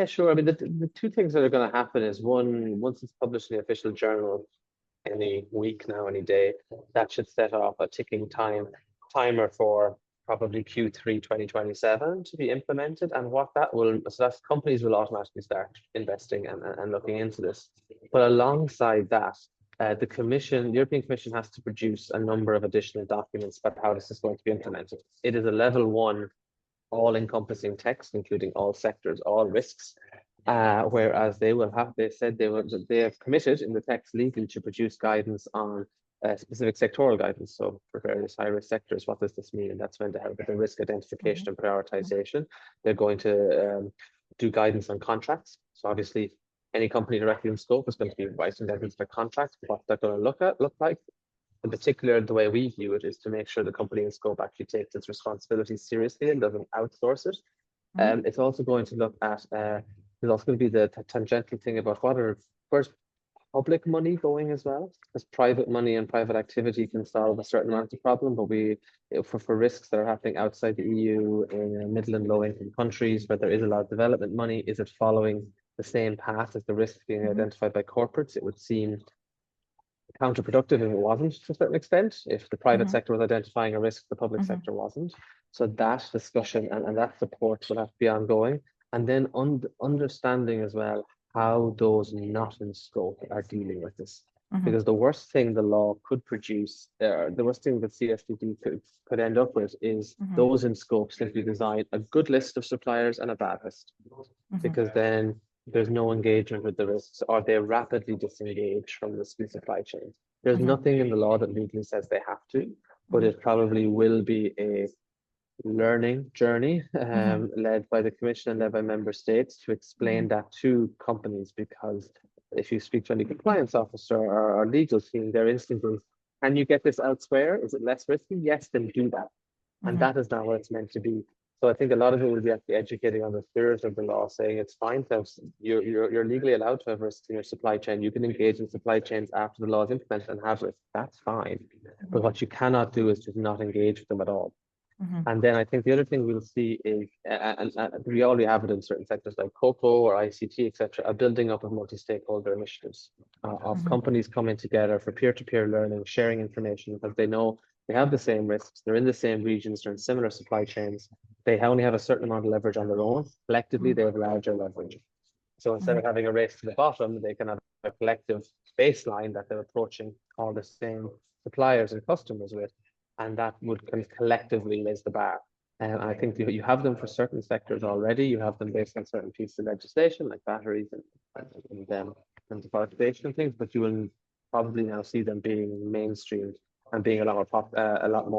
Yeah, sure. I mean, the two things that are going to happen is one, once it's published in the official journal any week now, any day, that should set off a ticking timer for probably Q3 2027 to be implemented. And what that will, so that's companies will automatically start investing and looking into this. But alongside that, the European Commission has to produce a number of additional documents about how this is going to be implemented. It is a level 1 all-encompassing text, including all sectors, all risks. Whereas they have committed in the text legally to produce guidance on specific sectoral guidance. So for various high-risk sectors, what does this mean? And that's meant to help with the risk identification and prioritization. They're going to do guidance on contracts. So obviously, any company directly in scope is going to be writing guidance for contracts. What they're going to look like. In particular, the way we view it is to make sure the company in scope actually takes its responsibilities seriously and doesn't outsource it. It's also going to look at, there's also going to be the tangential thing about where's public money going as well, because private money and private activity can solve a certain amount of problem, but for risks that are happening outside the EU in middle and low income countries where there is a lot of development money, is it following the same path as the risks being identified by corporates? It would seem counterproductive if it wasn't to a certain extent. If the private sector was identifying a risk, the public sector wasn't. So that discussion and that support will have to be ongoing. And then understanding as well how those not in scope are dealing with this. Because the worst thing the law could produce, the worst thing that CSDD could end up with is those in scope simply design a good list of suppliers and a bad list. Because then there's no engagement with the risks, or they rapidly disengage from the supply chain. There's nothing in the law that legally says they have to, but it probably will be a learning journey led by the Commission and led by member states to explain that to companies, because if you speak to any compliance officer or legal team, their instinct is, can you get this elsewhere? Is it less risky? Yes, then do that. And that is not what it's meant to be. So I think a lot of it will be actually educating on the spirit of the law, saying it's fine to have, you're legally allowed to have risks in your supply chain. You can engage in supply chains after the law is implemented and have risks. That's fine. But what you cannot do is just not engage with them at all. And then I think the other thing we'll see is, and we already have it in certain sectors like cocoa or ICT, etc., a building up of multi-stakeholder initiatives of companies coming together for peer-to-peer learning, sharing information, because they know they have the same risks, they're in the same regions, they're in similar supply chains. They only have a certain amount of leverage on their own. Collectively, they have larger leverage. So instead of having a race to the bottom, they can have a collective baseline that they're approaching all the same suppliers and customers with. And that would kind of collectively raise the bar. And I think you have them for certain sectors already. You have them based on certain pieces of legislation like batteries and deforestation and things, but you will probably now see them being mainstreamed and being a lot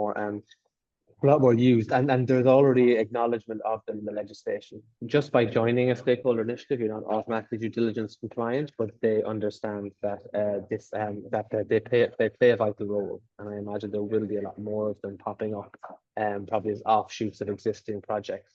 more used. And there's already acknowledgement of them in the legislation. Just by joining a stakeholder initiative, you're not automatically due diligence compliant, but they understand that they play a vital role. And I imagine there will be a lot more of them popping up, probably as offshoots of existing projects